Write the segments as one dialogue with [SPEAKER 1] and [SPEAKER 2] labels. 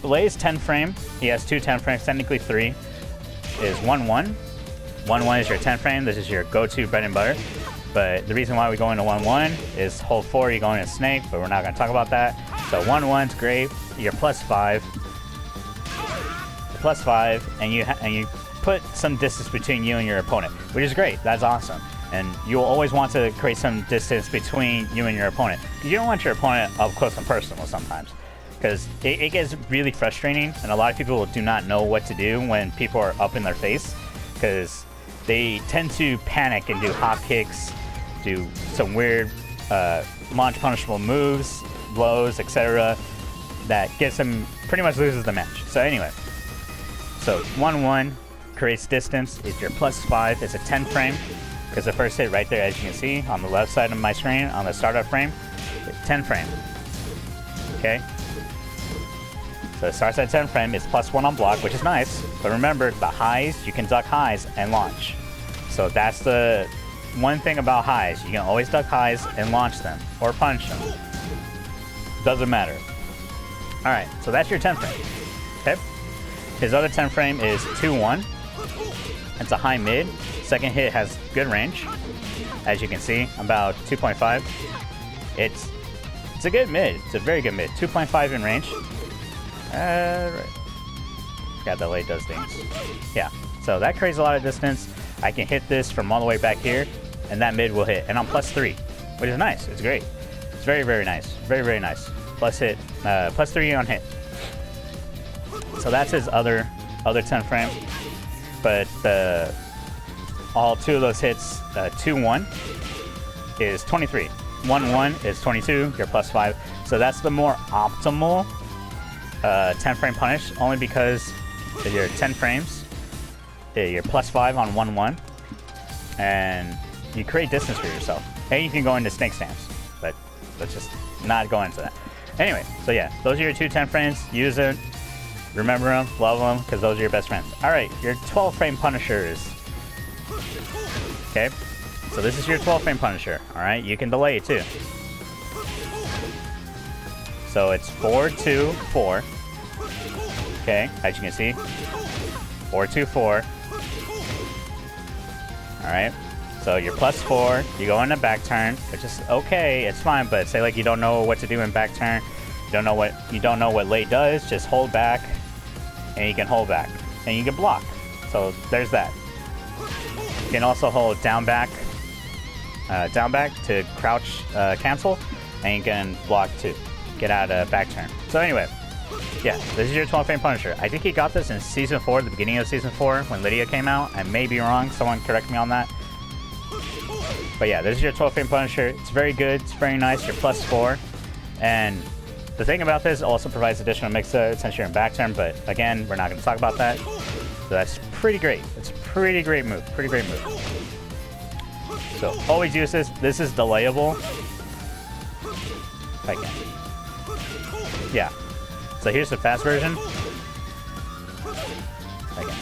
[SPEAKER 1] Lei's 10 frame, he has two 10 frames, technically three, is 1-1. 1-1 is your 10 frame, this is your go-to bread and butter. But the reason why we go into 1-1 is hold 4, you go into snake, but we're not going to talk about that. So 1-1's great, you're +5. +5, and you put some distance between you and your opponent, which is great, that's awesome. And you'll always want to create some distance between you and your opponent. You don't want your opponent up close and personal sometimes, because it gets really frustrating, and a lot of people do not know what to do when people are up in their face, because they tend to panic and do hop kicks, do some weird launch punishable moves, blows, etc. that gets them, pretty much loses the match. So anyway, so 1-1 creates distance, it's your +5, it's a 10 frame, because the first hit right there, as you can see, on the left side of my screen, on the startup frame, 10 frame, okay? So it starts at 10 frame, it's +1 on block, which is nice, but remember, the highs, you can duck highs and launch. So that's the one thing about highs, you can always duck highs and launch them, or punch them. Doesn't matter. Alright, so that's your 10 frame, okay? His other 10 frame is 2-1. It's a high mid. Second hit has good range. As you can see, about 2.5. It's a good mid. It's a very good mid. 2.5 in range. Right. Forgot that Lei does things. Yeah. So that creates a lot of distance. I can hit this from all the way back here, and that mid will hit. And I'm +3, which is nice. It's great. It's very, very nice. Very, very nice. +3 on hit. So that's his other 10 frame. But all two of those hits, 2-1 is 23. 1-1 is 22, you're +5. So that's the more optimal 10 frame punish, only because you're 10 frames, you're +5 on 1-1, and you create distance for yourself. And you can go into snake stance, but let's just not go into that. Anyway, so yeah, those are your two 10 frames. Use it. Remember them, love them, because those are your best friends. Alright, your 12 frame punishers. Okay, so this is your 12 frame punisher. Alright, you can delay it too. So it's 4-2-4. Okay, as you can see. 4-2-4. Alright, so you're +4. You go in a back turn, which is okay, it's fine, but say like you don't know what to do in back turn. You don't know what Lei does, just hold back. And you can hold back, and you can block. So there's that. You can also hold down back to crouch cancel, and you can block to get out of back turn. So anyway, yeah, this is your 12 frame punisher. I think he got this in season 4, the beginning of season 4, when Lydia came out. I may be wrong, someone correct me on that. But yeah, this is your 12 frame punisher. It's very good, it's very nice, you're +4. And the thing about this also provides additional mix-up since you're in back turn, but again, we're not going to talk about that. So that's pretty great. It's a pretty great move. Pretty great move. So always use this. This is delayable. If I can. Yeah. So here's the fast version. Again.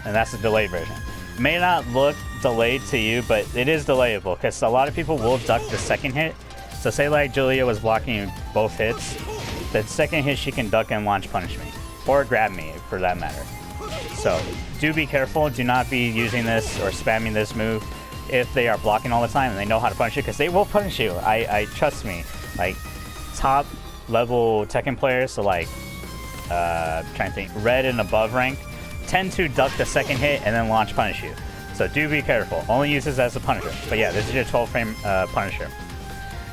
[SPEAKER 1] And that's the delayed version. May not look delayed to you, but it is delayable because a lot of people will duck the second hit. So say like Julia was blocking both hits, the second hit she can duck and launch punish me. Or grab me, for that matter. So do be careful, do not be using this or spamming this move if they are blocking all the time and they know how to punish you, because they will punish you. I trust me. Like top level Tekken players, so like trying to think, red and above rank, tend to duck the second hit and then launch punish you. So do be careful. Only use this as a punisher. But yeah, this is your 12 frame punisher.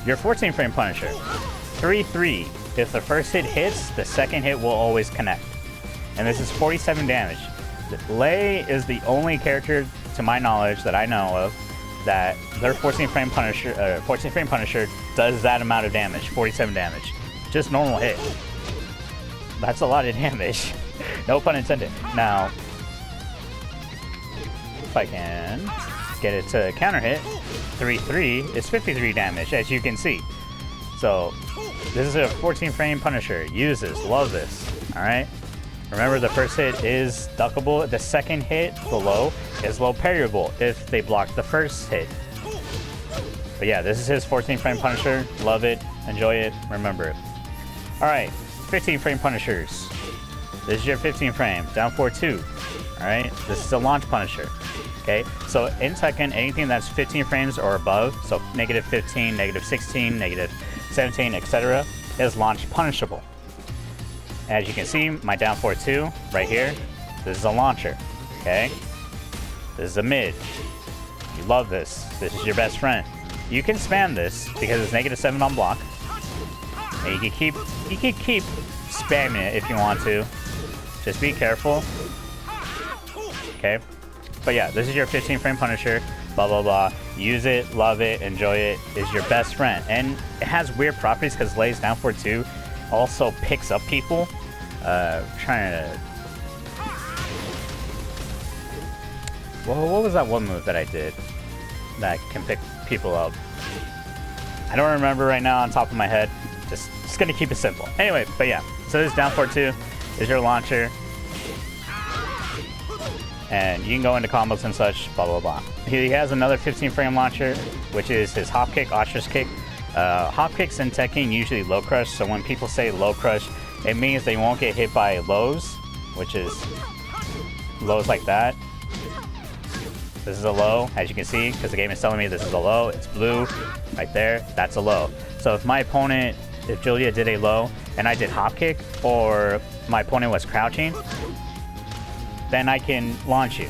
[SPEAKER 1] Your 14 frame punisher, 3-3. If the first hit hits, the second hit will always connect. And this is 47 damage. Lei is the only character, to my knowledge, that I know of, that their 14 frame punisher does that amount of damage, 47 damage. Just normal hit. That's a lot of damage. No pun intended. Now, if I can get it to counter hit, 3-3 is 53 damage, as you can see. So this is a 14 frame punisher. Use this, love this. Alright? Remember, the first hit is duckable. The second hit, the low, is low parryable if they block the first hit. But yeah, this is his 14 frame punisher. Love it, enjoy it, remember it. Alright, 15 frame punishers. This is your 15 frame, down 4-2. Alright, this is a launch punisher. Okay, so in Tekken, anything that's 15 frames or above, so negative 15, negative 16, negative 17, etc., is launch punishable. As you can see, my down 4-2 right here, this is a launcher. Okay, this is a mid. You love this. This is your best friend. You can spam this because it's negative 7 on block. And you can keep spamming it if you want to. Just be careful. Okay. But yeah, this is your 15 frame punisher. Blah blah blah. Use it, love it, enjoy it. Is your best friend. And it has weird properties because Lei's down 4-2 also picks up people. Trying to. Well, what was that one move that I did that can pick people up? I don't remember right now on top of my head. Just gonna keep it simple. Anyway, but yeah. So this is down 4-2 is your launcher. And you can go into combos and such, blah blah blah. He has another 15 frame launcher, which is his hop kick, ostrich kick. Hop kicks in Tekken usually low crush, so when people say low crush, it means they won't get hit by lows, which is lows like that. This is a low, as you can see, because the game is telling me this is a low. It's blue, right there, that's a low. So if my opponent, if Julia did a low, and I did hop kick, or my opponent was crouching, then I can launch you.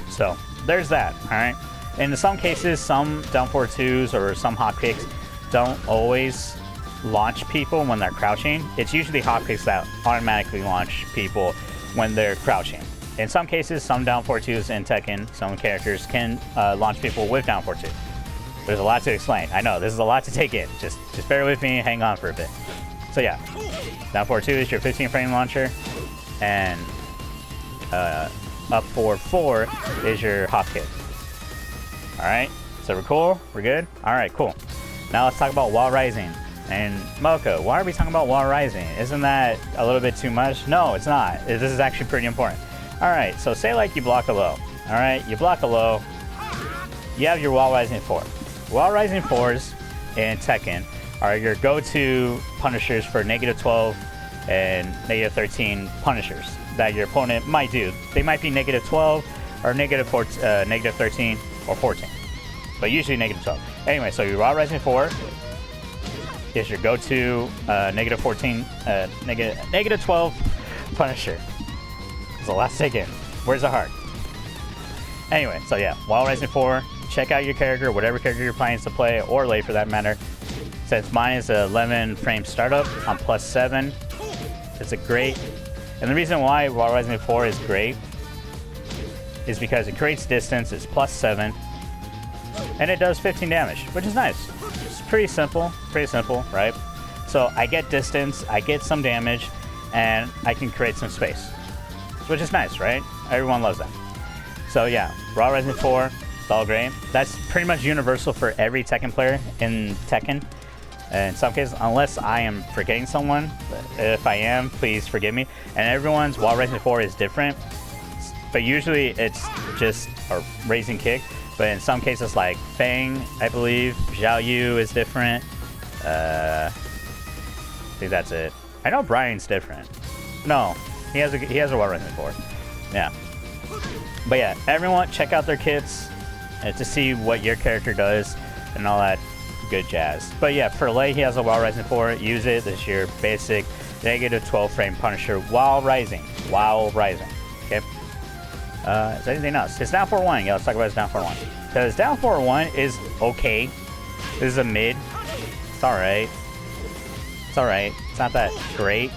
[SPEAKER 1] So there's that, alright? And in some cases, some down 4-2s or some hop kicks don't always launch people when they're crouching. It's usually hop kicks that automatically launch people when they're crouching. In some cases, some down 4-2s in Tekken, some characters can launch people with down 4-2. There's a lot to explain. I know, this is a lot to take in. Just bear with me, hang on for a bit. So yeah, down 4-2 is your 15 frame launcher, and up 4-4 is your hop kick. Alright, so we're cool? We're good? Alright, cool. Now let's talk about wall rising. And Moko, why are we talking about wall rising? Isn't that a little bit too much? No, it's not. This is actually pretty important. Alright, so say like you block a low. Alright, you block a low. You have your wall rising 4. Wall rising 4s in Tekken are your go-to punishers for negative 12 and negative 13 punishers that your opponent might do. They might be negative 12 or negative 13 or 14, but usually negative 12. Anyway, so your wall rising 4 is your go-to negative 14, negative 12 punisher. It's a lot to take in. Where's the heart? Anyway, so yeah, wall rising 4. Check out your character, whatever character you're planning to play, or Lei for that matter. Since mine is an 11 frame startup, I'm +7. It's a great. And the reason why wall rising 4 is great is because it creates distance, it's +7, and it does 15 damage, which is nice. It's pretty simple, right? So I get distance, I get some damage, and I can create some space, which is nice, right? Everyone loves that. So yeah, wall rising 4, it's all great. That's pretty much universal for every Tekken player in Tekken. In some cases, unless I am forgetting someone, if I am, please forgive me. And everyone's wall rising 4 is different, but usually it's just a raising kick. But in some cases, like Fang, I believe, Xiao Yu is different. I think that's it. I know Brian's different. No, he has a wall rising 4. Yeah. But yeah, everyone check out their kits to see what your character does and all that good jazz. But yeah, for Lei, he has a wall rising 4. Use it. This is your basic negative 12 frame punisher while rising. Okay. Is there anything else? It's down 4-1. Yeah, let's talk about his down 4-1. Because down 4-1 is okay. This is a mid. It's alright. It's alright. It's not that great.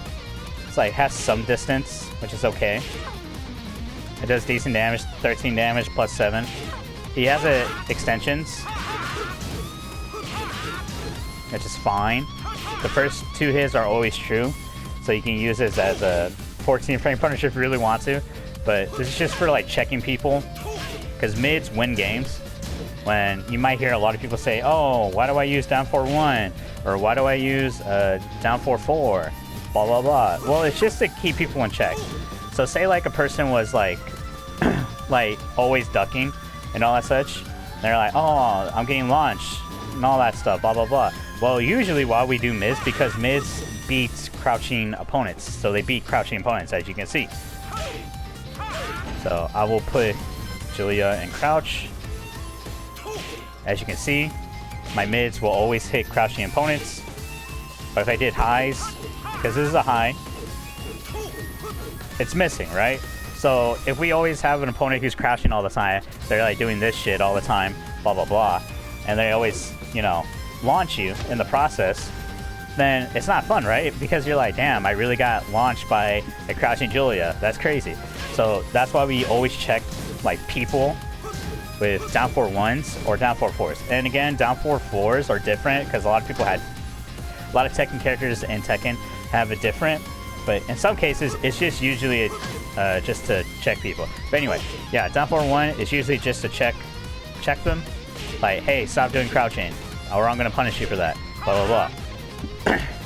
[SPEAKER 1] It's like has some distance, which is okay. It does decent damage, 13 damage +7. He has extensions, which is fine. The first 2 hits are always true, so you can use this as a 14 frame punisher if you really want to. But this is just for like checking people, because mids win games. When you might hear a lot of people say, "Oh, why do I use down 4-1?" or "Why do I use down 4-4?" Blah blah blah. Well, it's just to keep people in check. So say like a person was like, like always ducking and all that such. They're like, "Oh, I'm getting launched," and all that stuff. Blah blah blah. Well, usually why we do mids, because mids beat crouching opponents. So they beat crouching opponents, as you can see. So I will put Julia in crouch. As you can see, my mids will always hit crouching opponents. But if I did highs, because this is a high, it's missing, right? So if we always have an opponent who's crouching all the time, they're like doing this shit all the time, blah, blah, blah, and they always, you know, launch you in the process, then it's not fun, right? Because you're like, damn, I really got launched by a crouching Julia. That's crazy. So that's why we always check like people with down 4-1s or down 4-4s. And again, down 4-4s are different because a lot of people had, a lot of Tekken characters in Tekken have it different. But in some cases, it's just usually just to check people. But anyway, yeah, down 4-1 is usually just to check them. Like, hey, stop doing crouching, or I'm gonna punish you for that. Blah blah blah.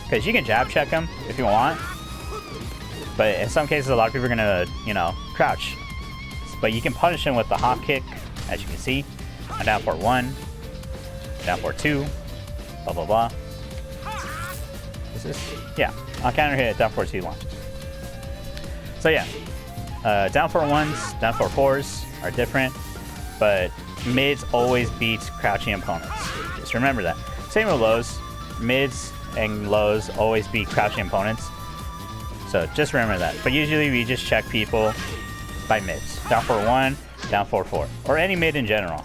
[SPEAKER 1] Because you can jab check them if you want, but in some cases a lot of people are gonna, you know, crouch. But you can punish them with the hop kick, as you can see. A down 4-1, down 4-2, blah blah blah. Is this? Yeah, I'll counter hit down 4-2 launch. So yeah, down 4-1s, down 4-4s are different, but mids always beats crouching opponents. Just remember that. Same with lows. Mids and lows always beat crouching opponents. So just remember that. But usually we just check people by mids. Down 4-1, down 4-4. Or any mid in general.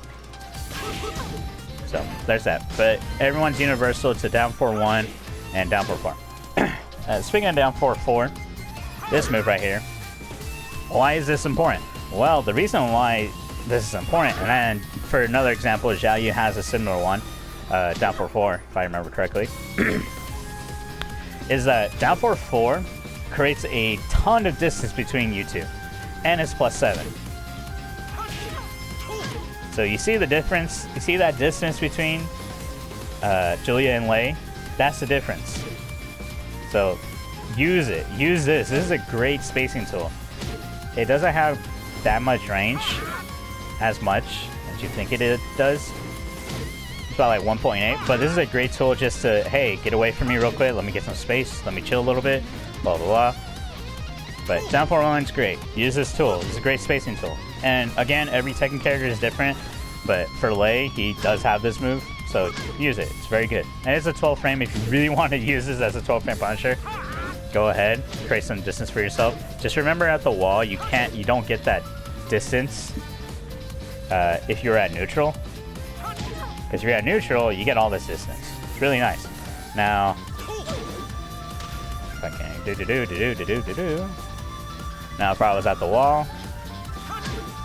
[SPEAKER 1] So there's that. But everyone's universal to down 4-1 and down 4-4. Speaking of down 4-4, this move right here. Why is this important? Well, the reason why this is important, and then for another example, Xiao Yu has a similar one. Down 4-4, if I remember correctly, is that down 4-4 creates a ton of distance between you two, and it's +7. So you see the difference? You see that distance between Julia and Lei? That's the difference. So use it. Use this. This is a great spacing tool. It doesn't have that much range, as much as you think it does. About like 1.8, but this is a great tool just to, hey, get away from me real quick, let me get some space, let me chill a little bit, blah blah blah. But down 4-1 is great. Use this tool. It's a great spacing tool. And again, every Tekken character is different, but for Lei, he does have this move, so use it. It's very good. And it's a 12 frame. If you really want to use this as a 12 frame punisher, go ahead, create some distance for yourself. Just remember at the wall, you don't get that distance if you're at neutral. Because if you're at neutral, you get all this distance. It's really nice. Now, if I can Now, if I was at the wall,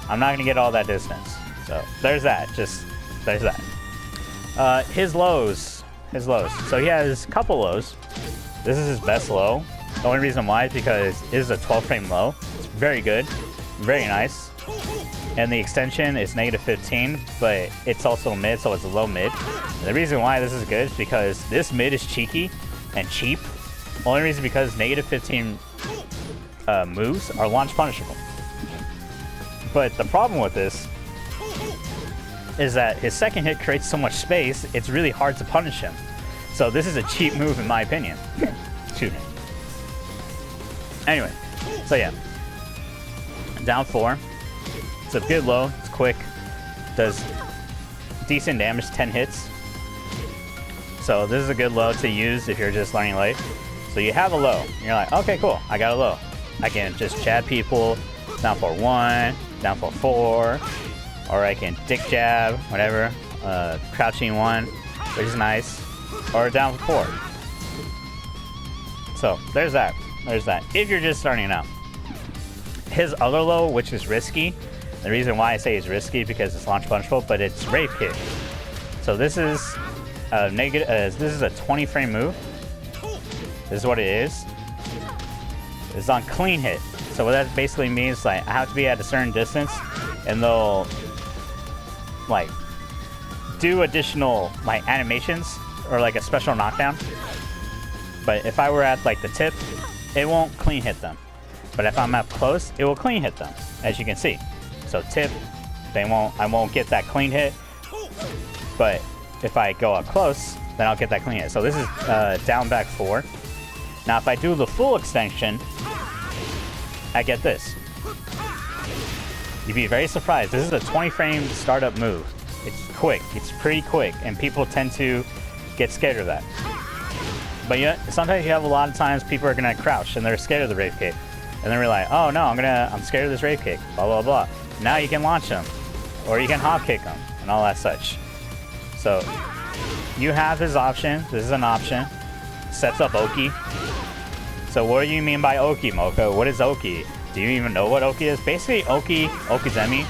[SPEAKER 1] I'm not gonna get all that distance. So there's that. Just there's that. His lows. So he has a couple lows. This is his best low. The only reason why is because it is a 12 frame low. It's very good, very nice. And the extension is -15, but it's also mid, so it's a low mid. And the reason why this is good is because this mid is cheeky and cheap. Only reason because -15 moves are launch punishable. But the problem with this is that his second hit creates so much space, it's really hard to punish him. So this is a cheap move in my opinion. Excuse me. Anyway, so yeah. Down 4. It's a good low, it's quick, does decent damage, 10 hits. So this is a good low to use if you're just learning Lei. So you have a low, and you're like, okay, cool, I got a low. I can just jab people, down 4-1, down 4-4, or I can dick jab, whatever, crouching 1, which is nice, or down 4. So there's that, if you're just starting out. His other low, which is risky, the reason why I say it's risky is because it's launch punishable, but it's Wraith Kick. So this is a negative. This is a 20 frame move. This is what it is. It's on clean hit. So what that basically means, like, I have to be at a certain distance, and they'll like do additional like animations or like a special knockdown. But if I were at like the tip, it won't clean hit them. But if I'm up close, it will clean hit them, as you can see. So tip, I won't get that clean hit. But if I go up close, then I'll get that clean hit. So this is down back 4. Now if I do the full extension, I get this. You'd be very surprised. This is a 20 frame startup move. It's quick. It's pretty quick, and people tend to get scared of that. But sometimes you have a lot of times people are gonna crouch and they're scared of the rave kick, and then we're like, oh no, I'm scared of this rave kick. Blah blah blah. Now you can launch them, or you can hop kick them, and all that such. So you have this option. This is an option. Sets up Oki. So what do you mean by Oki, Mocha? What is Oki? Do you even know what Oki is? Basically, Okizemi,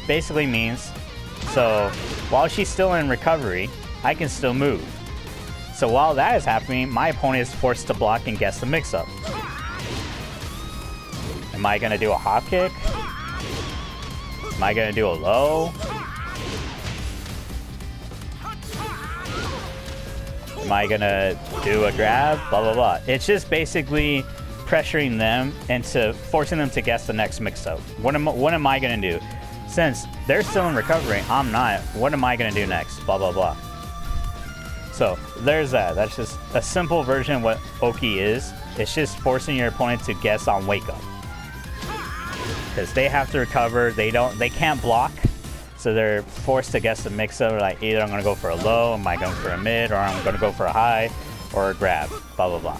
[SPEAKER 1] basically means, so while she's still in recovery, I can still move. So while that is happening, my opponent is forced to block and guess the mix-up. Am I gonna do a hop kick? Am I gonna do a low? Am I gonna do a grab? Blah, blah, blah. It's just basically pressuring them into forcing them to guess the next mix-up. What am I gonna do? Since they're still in recovery, I'm not. What am I gonna do next? Blah, blah, blah. So there's that. That's just a simple version of what Oki is. It's just forcing your opponent to guess on wake up. Because they have to recover, they can't block. So they're forced to guess the mix-up, like either I'm gonna go for a low, am I going for a mid, or I'm gonna go for a high, or a grab, blah, blah, blah.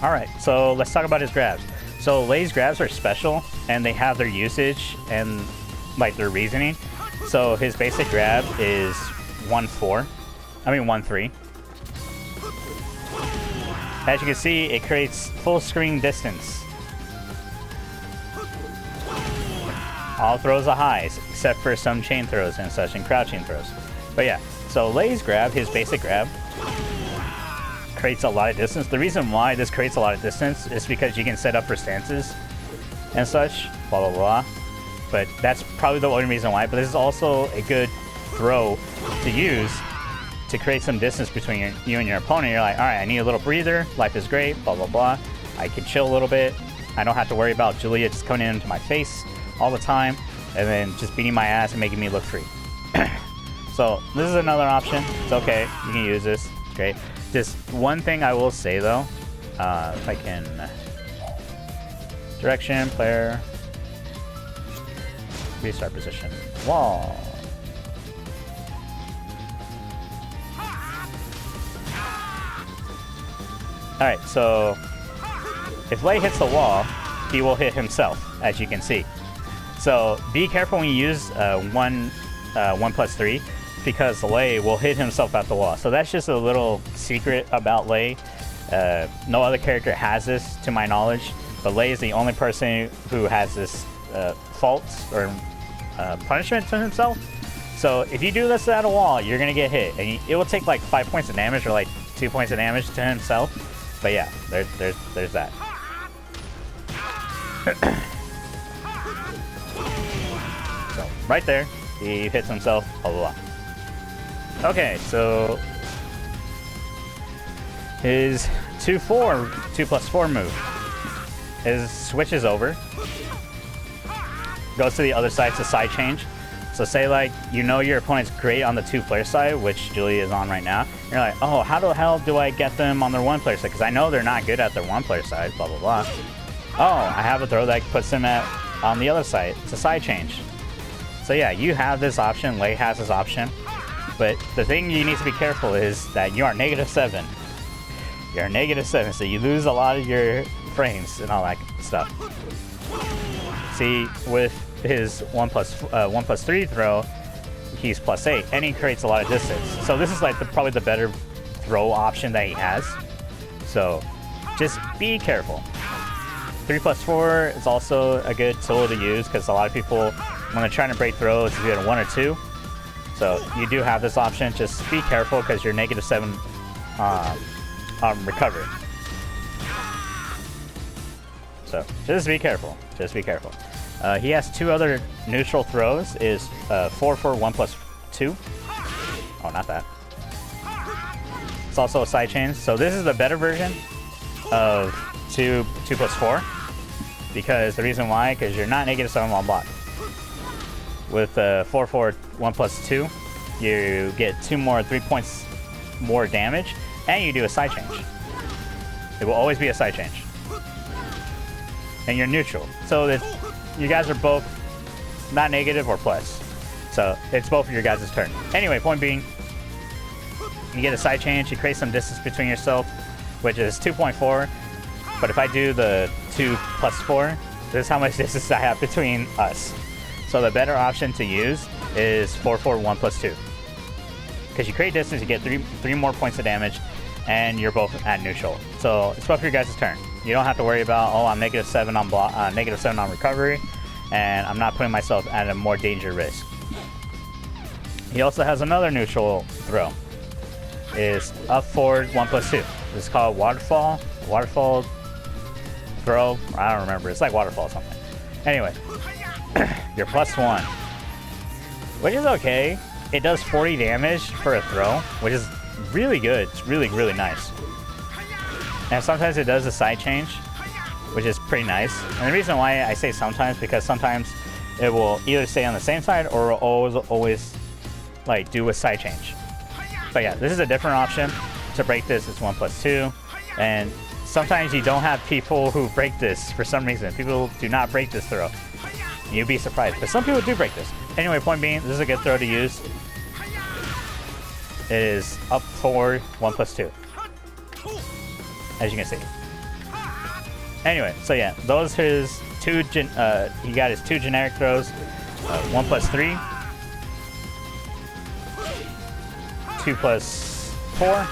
[SPEAKER 1] Alright, so let's talk about his grabs. So Lei's grabs are special, and they have their usage and like their reasoning. So his basic grab is 1-3. As you can see, it creates full screen distance. All throws are highs, except for some chain throws and such, and crouching throws. But yeah, so Lei's grab, his basic grab, creates a lot of distance. The reason why this creates a lot of distance is because you can set up for stances and such, blah, blah, blah. But that's probably the only reason why. But this is also a good throw to use to create some distance between you and your opponent. You're like, all right, I need a little breather. Life is great, blah, blah, blah. I can chill a little bit. I don't have to worry about Julia just coming into my face all the time and then just beating my ass and making me look free. So this is another option. It's okay. You can use this. It's great. Just one thing I will say though, if I can direction, player, restart position, wall. Alright, so if Lei hits the wall, he will hit himself, as you can see. So be careful when you use 1+3, because Lei will hit himself at the wall. So that's just a little secret about Lei. No other character has this, to my knowledge, but Lei is the only person who has this fault or punishment to himself. So if you do this at a wall, you're gonna get hit, and it will take like 5 points of damage or like 2 points of damage to himself. But yeah, there's that. So right there, he hits himself, blah, blah, blah. Okay, so his 2+4 move. His switches over, goes to the other side to side change. So say like, you know your opponent's great on the 2-player side, which Julia is on right now. You're like, oh, how the hell do I get them on their 1-player side? Because I know they're not good at their 1-player side, blah, blah, blah. Oh, I have a throw that puts them on the other side. It's a side change. So yeah, you have this option, Lei has this option. But the thing you need to be careful is that you are -7. You're -7, so you lose a lot of your frames and all that stuff. See, with his 1+3 throw, he's +8, and he creates a lot of distance. So this is like probably the better throw option that he has. So just be careful. 3+4 is also a good tool to use because a lot of people, when they're trying to break throws, it's either 1 or 2. So you do have this option. Just be careful because you're -7 on recovery. So just be careful. Just be careful. He has 2 other neutral throws. Is 4-4 1+2. Oh, not that. It's also a side chain. So this is the better version of 2+4. Because the reason why, because you're not -7 on block. With 4-4 1+2, you get 3 points more damage. and you do a side change. It will always be a side change. And you're neutral. So that you guys are both not negative or plus. So it's both of your guys' turn. Anyway, point being, you get a side change, you create some distance between yourself, which is 2.4. But if I do the 2 plus 4, this is how much distance I have between us. So the better option to use is 4, 4, 1 plus 2. Because you create distance, you get three more points of damage, and you're both at neutral. So it's both of your guys' turn. You don't have to worry about, oh, I'm -7 on -7 on recovery, and I'm not putting myself at a more danger risk. He also has another neutral throw. Is up forward 1 plus 2. This is called waterfall. Waterfall throw. I don't remember. It's like waterfall or something. Anyway, you're +1, which is okay. It does 40 damage for a throw, which is really good. It's really, really nice. And sometimes it does a side change, which is pretty nice. And the reason why I say sometimes, because sometimes it will either stay on the same side or will always like do a side change. But yeah, this is a different option. To break this, it's 1 plus 2. And sometimes you don't have people who break this for some reason. People do not break this throw. You'd be surprised. But some people do break this. Anyway, point being, this is a good throw to use. It is up forward 1 plus 2. As you can see. Anyway, so yeah, those his two. He got his 2 generic throws. 1 plus 3. 2 plus 4.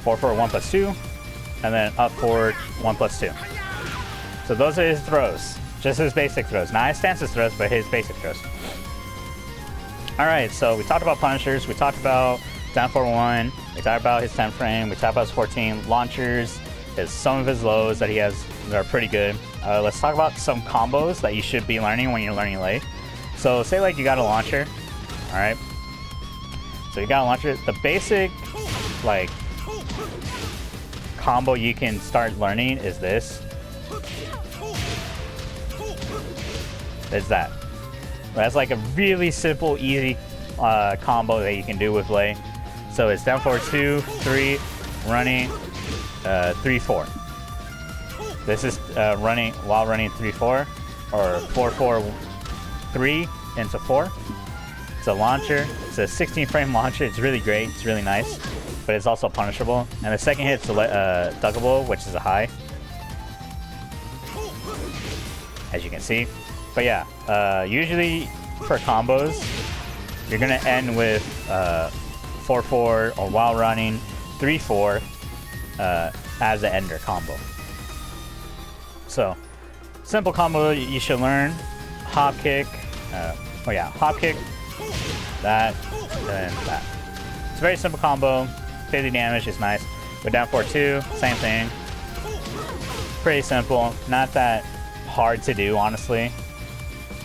[SPEAKER 1] 4 for 1 plus 2. And then up forward 1 plus 2. So those are his throws. Just his basic throws. Not his stances throws, but his basic throws. Alright, so we talked about punishers. We talked about down for 1. We talked about his 10 frame. We talked about his 14. Launchers. Some of his lows that he has that are pretty good. Let's talk about some combos that you should be learning when you're learning Lei. So say like you got a launcher. Alright. So you got a launcher. The basic like combo you can start learning is this. It's that. That's like a really simple, easy combo that you can do with Lei. So it's down forward 2, 3, running 3, 4. This is running while running 3, 4, or 4, 4, 3 into 4. It's a launcher. It's a 16 frame launcher. It's really great. It's really nice, but it's also punishable. And the second hit's duckable, which is a high, as you can see. But yeah, usually for combos, you're gonna end with 4, 4, or while running 3, 4 as the ender combo. So simple combo you should learn. Hop kick. Oh yeah, hop kick. That and that. It's a very simple combo. 50 damage is nice. Go down 4-2, same thing. Pretty simple. Not that hard to do, honestly.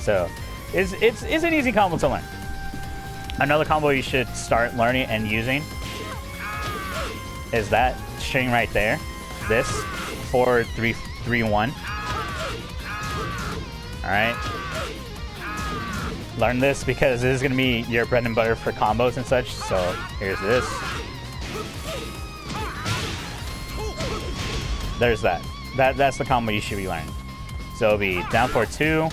[SPEAKER 1] So it's an easy combo to learn. Another combo you should start learning and using is that string right there. This 4, 3, 3, 1. All right. Learn this because this is gonna be your bread and butter for combos and such. So here's this. There's that. That's the combo you should be learning. So it'll be down 4-2,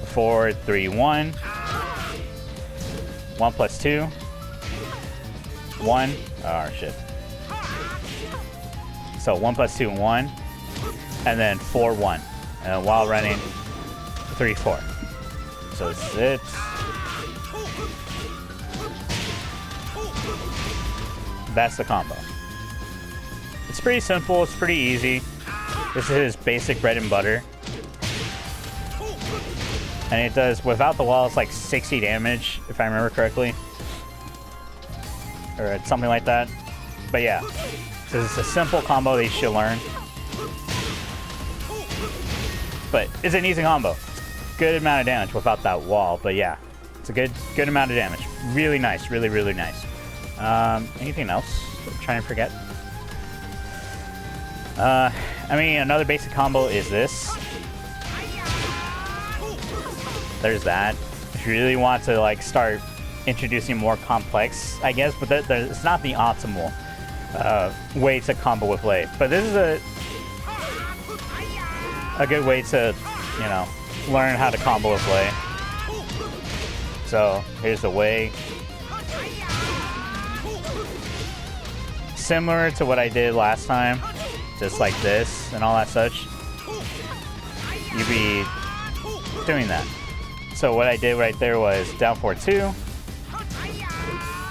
[SPEAKER 1] 4, 3, 1, 1 plus 2, 1. Oh shit. So 1 plus 2, 1, and then 4, 1, and while running 3, 4. So it's that's the combo. It's pretty simple. It's pretty easy. This is his basic bread and butter, and it does without the wall. It's like 60 damage, if I remember correctly, or something like that. But yeah, so it's a simple combo that you should learn. But it's an easy combo. Good amount of damage without that wall, but yeah, it's a good amount of damage. Really nice, really nice. Anything else? I'm trying to forget. I mean, another basic combo is this. There's that. If you really want to like start introducing more complex, I guess, but it's not the optimal way to combo with Lei. But this is a good way to, you know, learn how to combo with Lei. So here's the way. Similar to what I did last time, just like this and all that such. You'd be doing that. So what I did right there was down 4-2,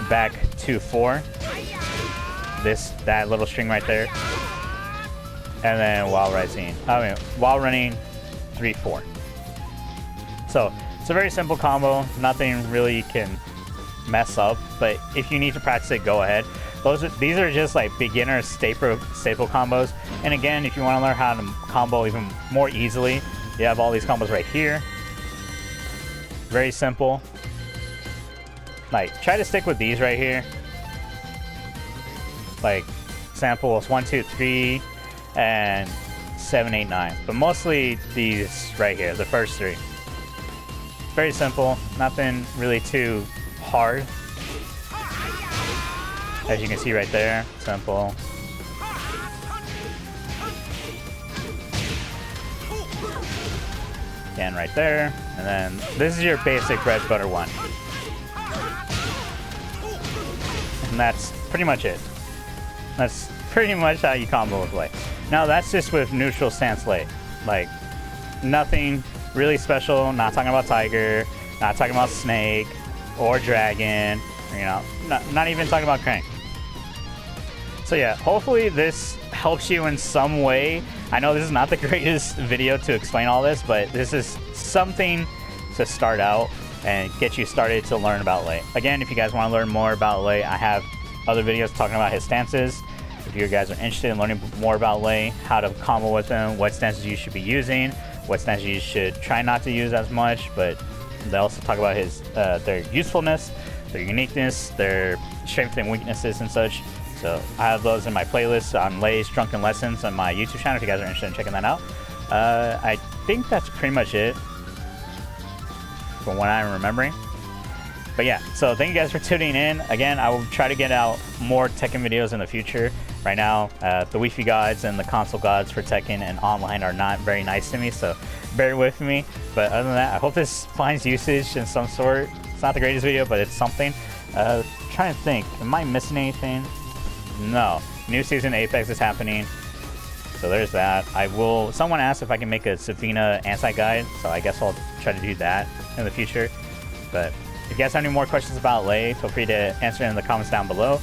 [SPEAKER 1] back 2-4. That little string right there, and then while running 3-4. So it's a very simple combo. Nothing really can mess up. But if you need to practice it, go ahead. These are just like beginner staple combos. And again, if you want to learn how to combo even more easily, you have all these combos right here. Very simple. Like, try to stick with these right here. Like, samples 1, 2, 3, and 7, 8, 9. But mostly these right here, the first three. Very simple. Nothing really too hard. As you can see right there, simple. Again, right there. And then this is your basic bread butter one. And that's pretty much it. That's pretty much how you combo with Lei. Now that's just with neutral stance Lei. Like, nothing really special. Not talking about Tiger. Not talking about Snake or Dragon. You know, not even talking about Crank. So yeah, hopefully this helps you in some way. I know this is not the greatest video to explain all this, but this is something to start out and get you started to learn about Lei. Again, if you guys want to learn more about Lei, I have other videos talking about his stances. If you guys are interested in learning more about Lei, how to combo with him, what stances you should be using, what stances you should try not to use as much, but they also talk about his their usefulness, their uniqueness, their strengths and weaknesses and such. So I have those in my playlist on Lei's Drunken Lessons on my YouTube channel if you guys are interested in checking that out. I think that's pretty much it from what I'm remembering. But yeah, so thank you guys for tuning in. Again, I will try to get out more Tekken videos in the future. Right now, the Wi-Fi gods and the console gods for Tekken and online are not very nice to me, so bear with me. But other than that, I hope this finds usage in some sort. It's not the greatest video, but it's something. Trying to think, am I missing anything? No. New season Apex is happening, so there's that. Someone asked if I can make a Savina anti-guide, so I guess I'll try to do that in the future. But if you guys have any more questions about Lei, feel free to answer in the comments down below.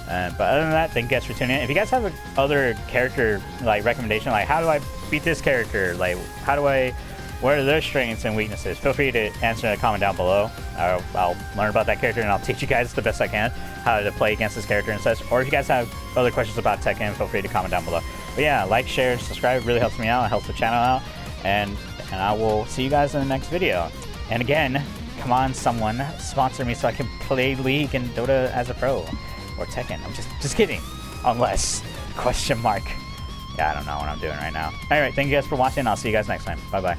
[SPEAKER 1] But other than that, thank you guys for tuning in. If you guys have other character like recommendation, like how do I beat this character, like what are their strengths and weaknesses, feel free to answer in a comment down below. I'll learn about that character and I'll teach you guys the best I can how to play against this character and such. Or if you guys have other questions about Tekken, feel free to comment down below. But yeah, like, share, subscribe, really helps me out, it helps the channel out, and I will see you guys in the next video. And again, come on, someone sponsor me so I can play League and Dota as a pro, or Tekken. I'm just kidding, unless question mark. Yeah, I don't know what I'm doing right now. Alright, thank you guys for watching. I'll see you guys next time. Bye bye.